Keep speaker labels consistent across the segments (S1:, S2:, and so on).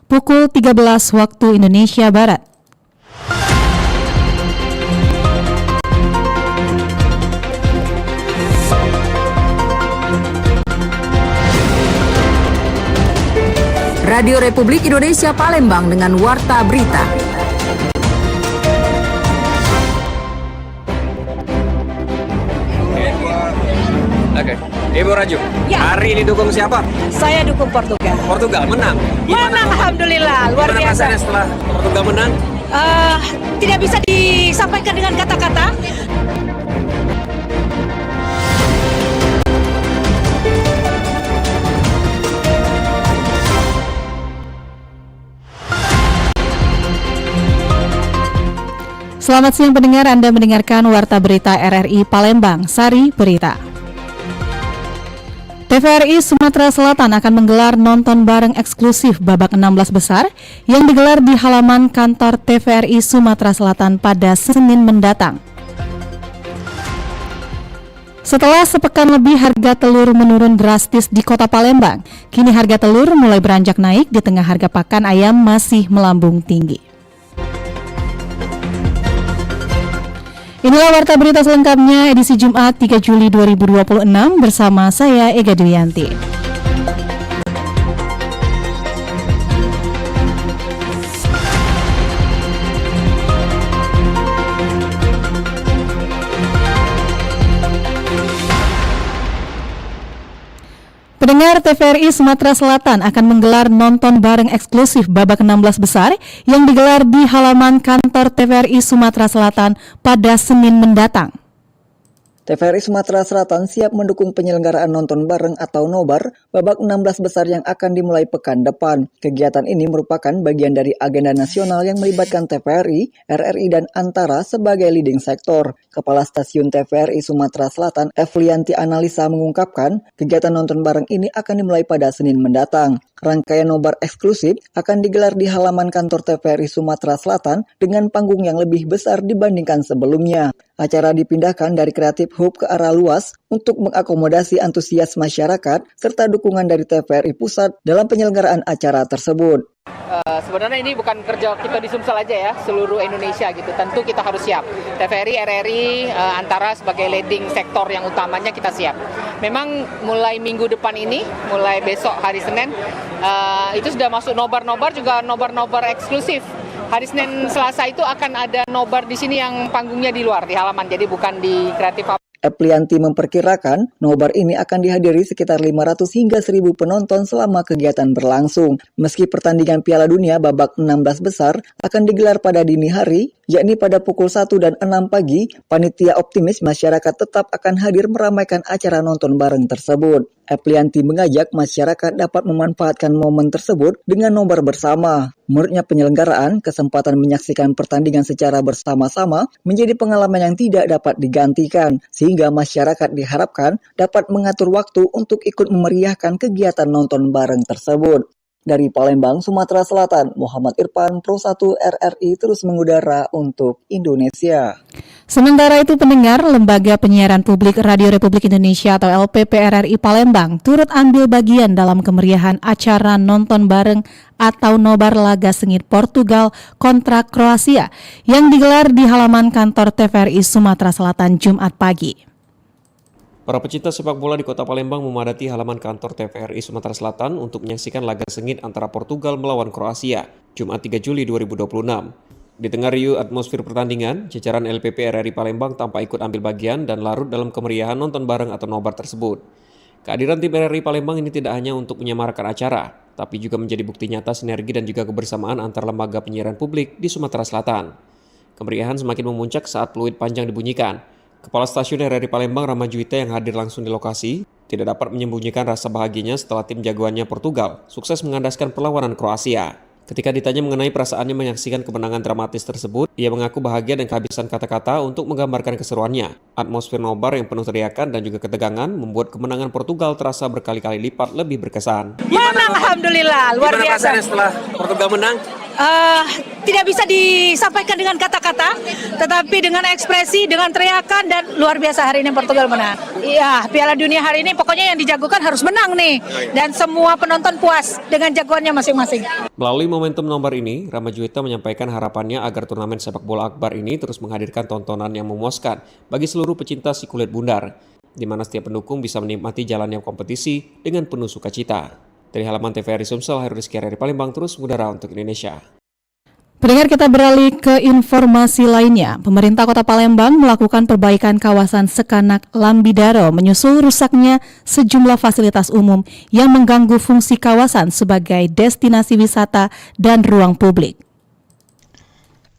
S1: pukul 13 waktu Indonesia Barat.
S2: Radio Republik Indonesia Palembang dengan Warta Berita.
S3: Oke, Ibu Raju,
S4: Ya.
S3: hari ini dukung siapa?
S4: Saya dukung Portugal.
S3: Portugal menang.
S4: Menang, alhamdulillah, luar
S3: Gimana
S4: biasa.
S3: perasaannya setelah Portugal menang?
S4: Tidak bisa disampaikan dengan kata-kata.
S1: Selamat siang pendengar, Anda mendengarkan Warta Berita RRI Palembang, Sari Berita. TVRI Sumatera Selatan akan menggelar nonton bareng eksklusif babak 16 besar yang digelar di halaman kantor TVRI Sumatera Selatan pada Senin mendatang. Setelah sepekan lebih harga telur menurun drastis di kota Palembang, kini harga telur mulai beranjak naik di tengah harga pakan ayam masih melambung tinggi. Inilah Warta Berita selengkapnya edisi Jumat 3 Juli 2026 bersama saya Ega Dwianti. Pendengar, TVRI Sumatera Selatan akan menggelar nonton bareng eksklusif babak 16 besar yang digelar di halaman kantor TVRI Sumatera Selatan pada Senin mendatang.
S5: TVRI Sumatera Selatan siap mendukung penyelenggaraan nonton bareng atau nobar babak 16 besar yang akan dimulai pekan depan. Kegiatan ini merupakan bagian dari agenda nasional yang melibatkan TVRI, RRI, dan Antara sebagai leading sektor. Kepala Stasiun TVRI Sumatera Selatan, Evlianti Analisa mengungkapkan, kegiatan nonton bareng ini akan dimulai pada Senin mendatang. Rangkaian nobar eksklusif akan digelar di halaman kantor TVRI Sumatera Selatan dengan panggung yang lebih besar dibandingkan sebelumnya. Acara dipindahkan dari Creative Hub ke arah luas untuk mengakomodasi antusias masyarakat serta dukungan dari TVRI Pusat dalam penyelenggaraan acara tersebut.
S6: Sebenarnya ini bukan kerja kita di Sumsel aja ya, seluruh Indonesia gitu. Tentu kita harus siap. TVRI, RRI, Antara sebagai leading sektor yang utamanya kita siap. Memang mulai minggu depan ini, mulai besok hari Senin, itu sudah masuk nobar-nobar juga nobar-nobar eksklusif. Hari Senin Selasa itu akan ada nobar di sini yang panggungnya di luar, di halaman, jadi bukan di Creative Hub.
S5: Eplianti memperkirakan nobar ini akan dihadiri sekitar 500 hingga 1.000 penonton selama kegiatan berlangsung. Meski pertandingan Piala Dunia babak 16 besar akan digelar pada dini hari, yakni pada pukul 1 dan 6 pagi, panitia optimis masyarakat tetap akan hadir meramaikan acara nonton bareng tersebut. Eplianti mengajak masyarakat dapat memanfaatkan momen tersebut dengan nobar bersama. Menurutnya penyelenggaraan, kesempatan menyaksikan pertandingan secara bersama-sama menjadi pengalaman yang tidak dapat digantikan, sehingga masyarakat diharapkan dapat mengatur waktu untuk ikut memeriahkan kegiatan nonton bareng tersebut. Dari Palembang, Sumatera Selatan, Muhammad Irfan, Pro 1 RRI terus mengudara untuk Indonesia.
S1: Sementara itu pendengar, Lembaga Penyiaran Publik Radio Republik Indonesia atau LPP RRI Palembang turut ambil bagian dalam kemeriahan acara nonton bareng atau nobar laga sengit Portugal kontra Kroasia yang digelar di halaman kantor TVRI Sumatera Selatan Jumat pagi.
S7: Para pecinta sepak bola di kota Palembang memadati halaman kantor TVRI Sumatera Selatan untuk menyaksikan laga sengit antara Portugal melawan Kroasia, Jumat 3 Juli 2026. Di tengah riuh atmosfer pertandingan, jajaran LPP RRI Palembang tampak ikut ambil bagian dan larut dalam kemeriahan nonton bareng atau nobar tersebut. Kehadiran tim RRI Palembang ini tidak hanya untuk menyemarakan acara, tapi juga menjadi bukti nyata sinergi dan juga kebersamaan antar lembaga penyiaran publik di Sumatera Selatan. Kemeriahan semakin memuncak saat peluit panjang dibunyikan. Kepala Stasiun RRI Palembang Rama Juwita yang hadir langsung di lokasi tidak dapat menyembunyikan rasa bahagianya setelah tim jagoannya Portugal sukses mengandaskan perlawanan Kroasia. Ketika ditanya mengenai perasaannya menyaksikan kemenangan dramatis tersebut, ia mengaku bahagia dan kehabisan kata-kata untuk menggambarkan keseruannya. Atmosfer nobar yang penuh teriakan dan juga ketegangan membuat kemenangan Portugal terasa berkali-kali lipat lebih berkesan.
S4: Menang, alhamdulillah, luar
S3: Gimana
S4: biasa.
S3: perasaannya setelah Portugal menang?
S4: tidak bisa disampaikan dengan kata-kata, tetapi dengan ekspresi, dengan teriakan, dan luar biasa hari ini Portugal menang. Iya, Piala Dunia hari ini pokoknya yang dijagokan harus menang nih, dan semua penonton puas dengan jagoannya masing-masing.
S7: Melalui momentum nomor ini, Rama Juwita menyampaikan harapannya agar turnamen sepak bola akbar ini terus menghadirkan tontonan yang memuaskan bagi seluruh pecinta si kulit bundar, di mana setiap pendukung bisa menikmati jalannya kompetisi dengan penuh sukacita. Dari halaman TVRI Sumsel, Hairul Rizky dari Palembang terus mengudara untuk Indonesia.
S1: Pendengar, kita beralih ke informasi lainnya. Pemerintah Kota Palembang melakukan perbaikan kawasan Sekanak Lambidaro menyusul rusaknya sejumlah fasilitas umum yang mengganggu fungsi kawasan sebagai destinasi wisata dan ruang publik.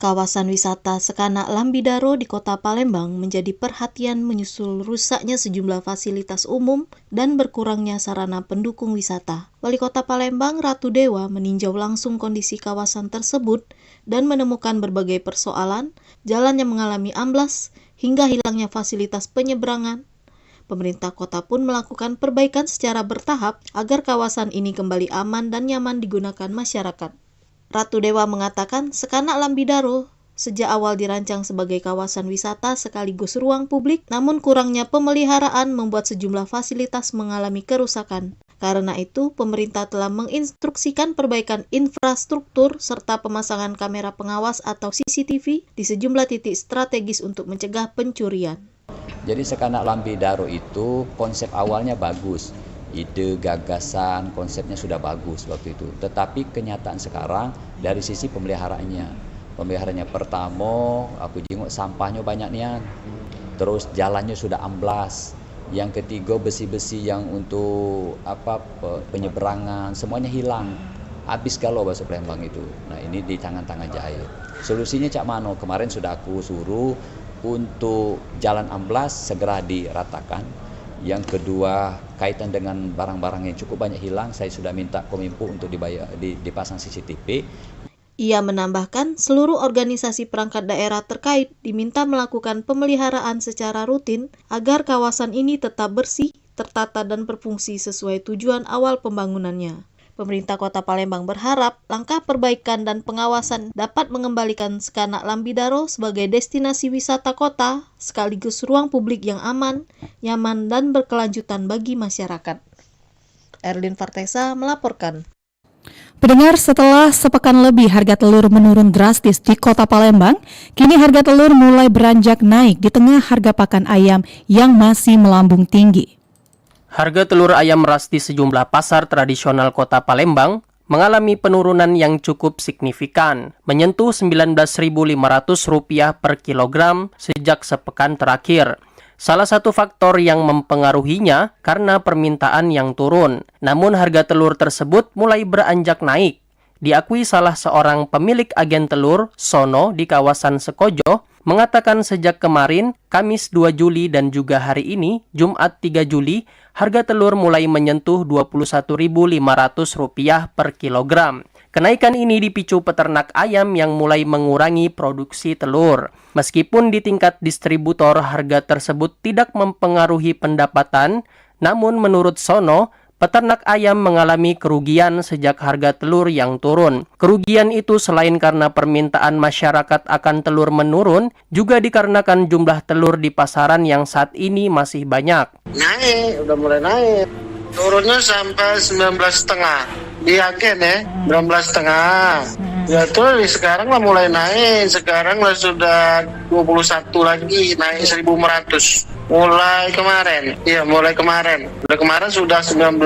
S8: Kawasan wisata Sekanak Lambidaro di Kota Palembang menjadi perhatian menyusul rusaknya sejumlah fasilitas umum dan berkurangnya sarana pendukung wisata. Wali Kota Palembang, Ratu Dewa, meninjau langsung kondisi kawasan tersebut dan menemukan berbagai persoalan, jalan yang mengalami amblas, hingga hilangnya fasilitas penyeberangan. Pemerintah kota pun melakukan perbaikan secara bertahap agar kawasan ini kembali aman dan nyaman digunakan masyarakat. Ratu Dewa mengatakan Sekanak Lambidaro sejak awal dirancang sebagai kawasan wisata sekaligus ruang publik, namun kurangnya pemeliharaan membuat sejumlah fasilitas mengalami kerusakan. Karena itu, pemerintah telah menginstruksikan perbaikan infrastruktur serta pemasangan kamera pengawas atau CCTV di sejumlah titik strategis untuk mencegah pencurian.
S9: Jadi Sekanak Lambidaro itu konsep awalnya bagus. Ide, gagasan, konsepnya sudah bagus waktu itu. Tetapi kenyataan sekarang dari sisi pemeliharaannya. Pemeliharaannya pertama, aku jenguk sampahnya banyak nian. Terus jalannya sudah amblas. Yang ketiga besi-besi yang untuk penyeberangan semuanya hilang. Habis kalau bahasa Palembang itu. Nah, ini di tangan-tangan jahit. Solusinya cak mano? Kemarin sudah aku suruh untuk jalan amblas segera diratakan. Yang kedua, kaitan dengan barang-barang yang cukup banyak hilang, saya sudah minta Kominfo untuk dipasang CCTV.
S8: Ia menambahkan, seluruh organisasi perangkat daerah terkait diminta melakukan pemeliharaan secara rutin agar kawasan ini tetap bersih, tertata dan berfungsi sesuai tujuan awal pembangunannya. Pemerintah Kota Palembang berharap langkah perbaikan dan pengawasan dapat mengembalikan Sekanak Lambidaro sebagai destinasi wisata kota sekaligus ruang publik yang aman, nyaman, dan berkelanjutan bagi masyarakat. Erlin Fartesa melaporkan.
S1: Pendengar, setelah sepekan lebih harga telur menurun drastis di Kota Palembang, kini harga telur mulai beranjak naik di tengah harga pakan ayam yang masih melambung tinggi.
S10: Harga telur ayam ras di sejumlah pasar tradisional Kota Palembang mengalami penurunan yang cukup signifikan, menyentuh Rp19.500 per kilogram sejak sepekan terakhir. Salah satu faktor yang mempengaruhinya karena permintaan yang turun. Namun harga telur tersebut mulai beranjak naik. Diakui salah seorang pemilik agen telur, Sono, di kawasan Sekojo, mengatakan sejak kemarin, Kamis 2 Juli dan juga hari ini, Jumat 3 Juli, harga telur mulai menyentuh Rp21.500 per kilogram. Kenaikan ini dipicu peternak ayam yang mulai mengurangi produksi telur. Meskipun di tingkat distributor harga tersebut tidak mempengaruhi pendapatan, namun menurut Sono, peternak ayam mengalami kerugian sejak harga telur yang turun. Kerugian itu selain karena permintaan masyarakat akan telur menurun, juga dikarenakan jumlah telur di pasaran yang saat ini masih banyak.
S11: Naik, udah mulai naik. Turunnya sampai 19,5 di agen ya, 19,5. Ya tuh sekarang lah mulai naik, sekarang lah sudah 21 lagi, naik 1.500. Mulai kemarin, iya mulai kemarin. Mulai kemarin sudah 19,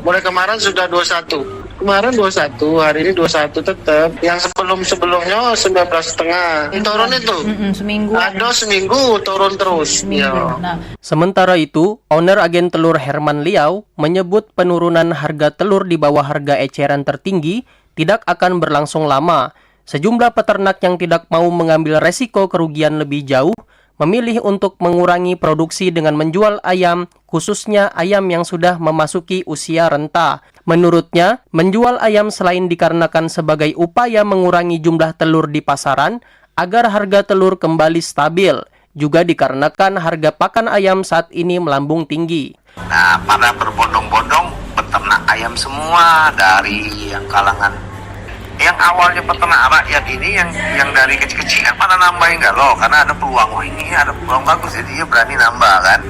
S11: mulai kemarin sudah 21. Kemarin 21, hari ini 21 tetap. Yang sebelumnya 19,5. Turun itu.
S4: Seminggu.
S11: Ada seminggu turun terus.
S4: Seminggu. Nah.
S10: Sementara itu, owner agen telur Herman Liau menyebut penurunan harga telur di bawah harga eceran tertinggi tidak akan berlangsung lama. Sejumlah peternak yang tidak mau mengambil resiko kerugian lebih jauh memilih untuk mengurangi produksi dengan menjual ayam, khususnya ayam yang sudah memasuki usia renta. Menurutnya, menjual ayam selain dikarenakan sebagai upaya mengurangi jumlah telur di pasaran agar harga telur kembali stabil, juga dikarenakan harga pakan ayam saat ini melambung tinggi.
S12: Nah, pada berbondong-bondong peternak ayam semua dari yang kalangan
S11: Yang awalnya peternak rakyat ini yang dari kecil-kecil kan pada nambahin nggak loh, karena ada peluang. Oh ini ada peluang bagus, jadi dia berani nambah kan.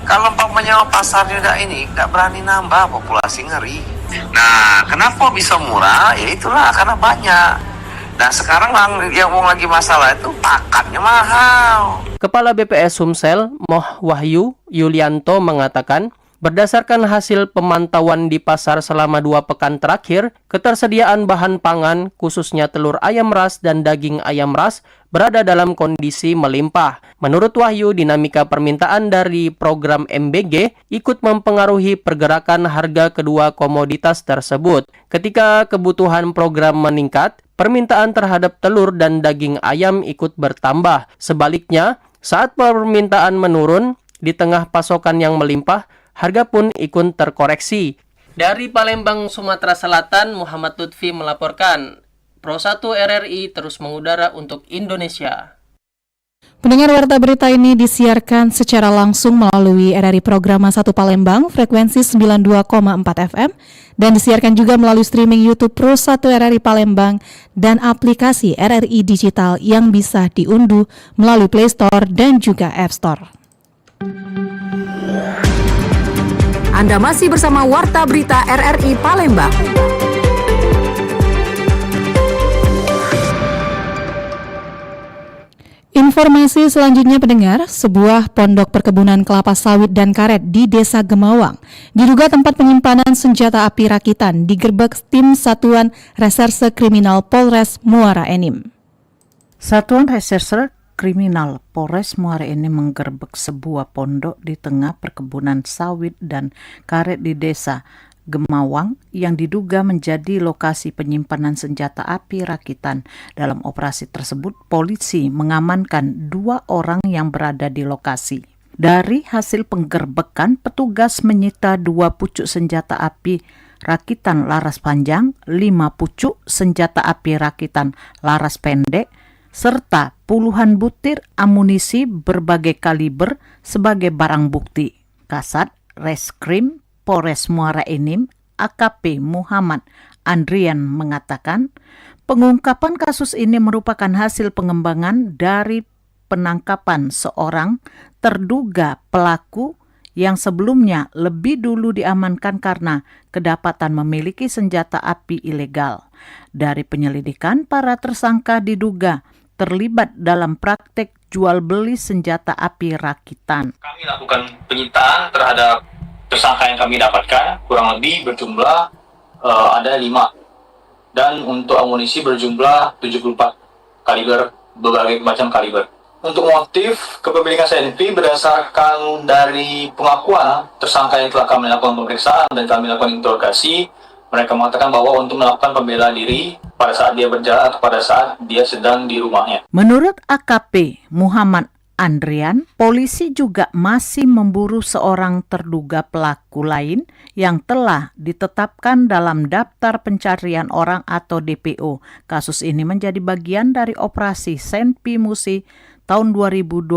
S11: Kalau umpamanya pasarnya nggak berani nambah, populasi ngeri. Nah, kenapa bisa murah? Ya itulah karena banyak. Nah sekarang yang lagi masalah itu pakannya mahal.
S10: Kepala BPS Sumsel, Moh Wahyu Yulianto mengatakan, berdasarkan hasil pemantauan di pasar selama 2 pekan terakhir, ketersediaan bahan pangan, khususnya telur ayam ras dan daging ayam ras, berada dalam kondisi melimpah. Menurut Wahyu, dinamika permintaan dari program MBG ikut mempengaruhi pergerakan harga kedua komoditas tersebut. Ketika kebutuhan program meningkat, permintaan terhadap telur dan daging ayam ikut bertambah. Sebaliknya, saat permintaan menurun, di tengah pasokan yang melimpah, harga pun ikut terkoreksi. Dari Palembang, Sumatera Selatan, Muhammad Lutfi melaporkan. Pro 1 RRI terus mengudara untuk Indonesia.
S1: Pendengar, warta berita ini disiarkan secara langsung melalui RRI Program 1 Palembang, frekuensi 92,4 FM, dan disiarkan juga melalui streaming YouTube Pro 1 RRI Palembang dan aplikasi RRI Digital yang bisa diunduh melalui Play Store dan juga App Store.
S2: Anda masih bersama Warta Berita RRI Palembang.
S1: Informasi selanjutnya, pendengar, sebuah pondok perkebunan kelapa sawit dan karet di Desa Gemawang diduga tempat penyimpanan senjata api rakitan digerebek tim Satuan Reserse Kriminal Polres Muara Enim.
S12: Satuan Reserse Kriminal Polres Muara Enim menggerebek sebuah pondok di tengah perkebunan sawit dan karet di Desa Gemawang yang diduga menjadi lokasi penyimpanan senjata api rakitan. Dalam operasi tersebut, polisi mengamankan 2 orang yang berada di lokasi. Dari hasil penggerbekan, petugas menyita 2 pucuk senjata api rakitan laras panjang, 5 pucuk senjata api rakitan laras pendek, serta puluhan butir amunisi berbagai kaliber sebagai barang bukti. Kasat Reskrim Polres Muara Enim, AKP Muhammad Andrian mengatakan, pengungkapan kasus ini merupakan hasil pengembangan dari penangkapan seorang terduga pelaku yang sebelumnya lebih dulu diamankan karena kedapatan memiliki senjata api ilegal. Dari penyelidikan, para tersangka diduga terlibat dalam praktek jual beli senjata api rakitan.
S13: Kami lakukan penyitaan terhadap tersangka yang kami dapatkan, kurang lebih berjumlah ada 5. Dan untuk amunisi berjumlah 74 kaliber, berbagai macam kaliber. Untuk motif kepemilikan senpi berdasarkan dari pengakuan tersangka yang telah kami lakukan pemeriksaan dan kami lakukan interogasi, mereka mengatakan bahwa untuk melakukan pembela diri pada saat dia berjalan atau pada saat dia sedang di rumahnya.
S12: Menurut AKP Muhammad Andrian, polisi juga masih memburu seorang terduga pelaku lain yang telah ditetapkan dalam daftar pencarian orang atau DPO. Kasus ini menjadi bagian dari operasi Senpi Musi tahun 2026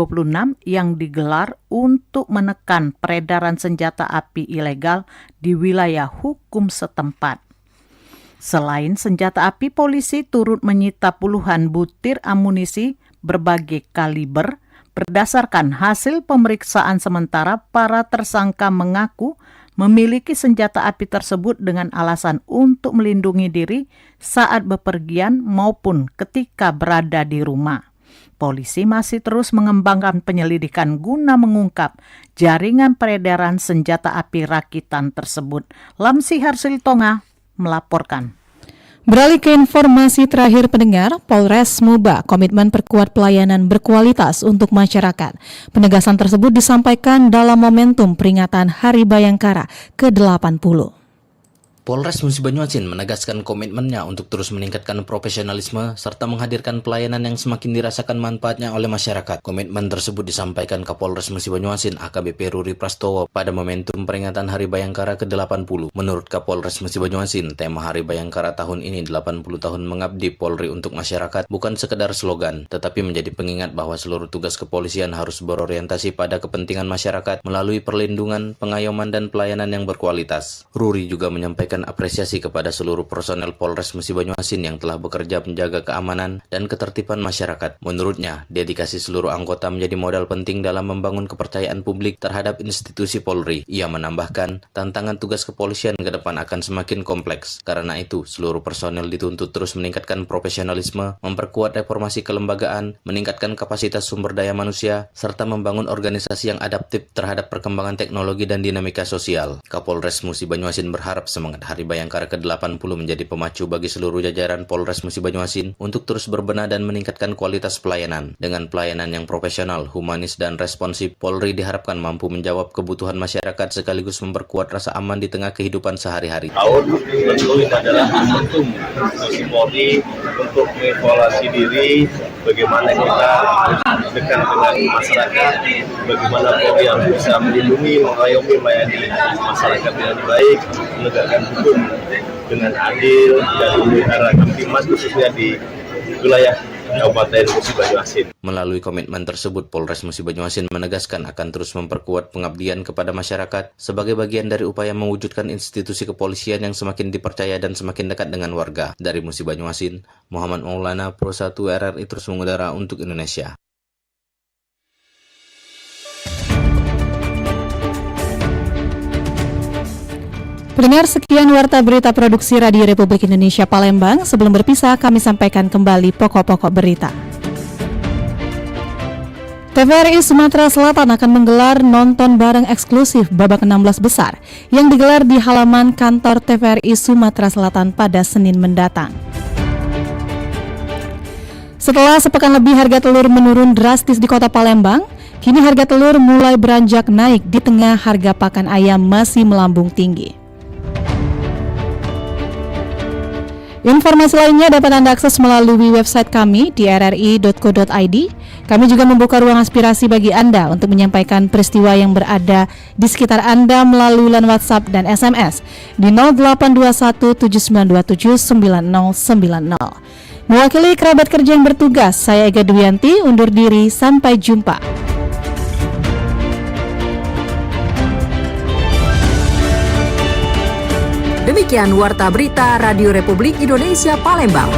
S12: yang digelar untuk menekan peredaran senjata api ilegal di wilayah hukum setempat. Selain senjata api, polisi turut menyita puluhan butir amunisi berbagai kaliber. Berdasarkan hasil pemeriksaan sementara, para tersangka mengaku memiliki senjata api tersebut dengan alasan untuk melindungi diri saat bepergian maupun ketika berada di rumah. Polisi masih terus mengembangkan penyelidikan guna mengungkap jaringan peredaran senjata api rakitan tersebut. Lamsi Harsiltonga melaporkan.
S1: Beralih ke informasi terakhir, pendengar, Polres Muba komitmen perkuat pelayanan berkualitas untuk masyarakat. Penegasan tersebut disampaikan dalam momentum peringatan Hari Bayangkara ke-80.
S14: Polres Musi Banyuasin menegaskan komitmennya untuk terus meningkatkan profesionalisme serta menghadirkan pelayanan yang semakin dirasakan manfaatnya oleh masyarakat. Komitmen tersebut disampaikan Kapolres Musi Banyuasin AKBP Ruri Prastowo pada momentum peringatan Hari Bayangkara ke-80. Menurut Kapolres Musi Banyuasin, tema Hari Bayangkara tahun ini 80 tahun mengabdi Polri untuk masyarakat bukan sekedar slogan, tetapi menjadi pengingat bahwa seluruh tugas kepolisian harus berorientasi pada kepentingan masyarakat melalui perlindungan, pengayoman, dan pelayanan yang berkualitas. Ruri juga menyampaikan menyampaikan apresiasi kepada seluruh personel Polres Musi Banyuasin yang telah bekerja menjaga keamanan dan ketertiban masyarakat. Menurutnya, dedikasi seluruh anggota menjadi modal penting dalam membangun kepercayaan publik terhadap institusi Polri. Ia menambahkan, tantangan tugas kepolisian ke depan akan semakin kompleks. Karena itu, seluruh personel dituntut terus meningkatkan profesionalisme, memperkuat reformasi kelembagaan, meningkatkan kapasitas sumber daya manusia, serta membangun organisasi yang adaptif terhadap perkembangan teknologi dan dinamika sosial. Kapolres Musi Banyuasin berharap semangat Hari Bayangkara ke-80 menjadi pemacu bagi seluruh jajaran Polres Musi Banyuasin untuk terus berbenah dan meningkatkan kualitas pelayanan. Dengan pelayanan yang profesional, humanis, dan responsif, Polri diharapkan mampu menjawab kebutuhan masyarakat sekaligus memperkuat rasa aman di tengah kehidupan sehari-hari.
S15: Tahun tentu ini adalah momentum institusi Polri untuk mengevaluasi diri, bagaimana kita dekat dengan masyarakat, bagaimana Polri yang bisa melindungi, mengayomi, melayani masyarakat dengan baik, menegakkan hukum dengan adil, dan memelihara Kamtimas khususnya di wilayah Kabupaten Musi Banyuasin.
S14: Melalui komitmen tersebut, Polres Musi Banyuasin menegaskan akan terus memperkuat pengabdian kepada masyarakat sebagai bagian dari upaya mewujudkan institusi kepolisian yang semakin dipercaya dan semakin dekat dengan warga. Dari Musi Banyuasin, Muhammad Maulana, Pro 1 RRI terus mengudara untuk Indonesia.
S1: Pendengar, sekian warta berita produksi Radio Republik Indonesia Palembang. Sebelum berpisah, kami sampaikan kembali pokok-pokok berita. TVRI Sumatera Selatan akan menggelar nonton bareng eksklusif babak 16 besar yang digelar di halaman kantor TVRI Sumatera Selatan pada Senin mendatang. Setelah sepekan lebih harga telur menurun drastis di kota Palembang, kini harga telur mulai beranjak naik di tengah harga pakan ayam masih melambung tinggi. Informasi lainnya dapat Anda akses melalui website kami di rri.co.id. Kami juga membuka ruang aspirasi bagi Anda untuk menyampaikan peristiwa yang berada di sekitar Anda melalui line WhatsApp dan SMS di 082179279090. Mewakili kerabat kerja yang bertugas, saya Ega Dwianti undur diri, sampai jumpa.
S2: Demikian Warta Berita Radio Republik Indonesia Palembang.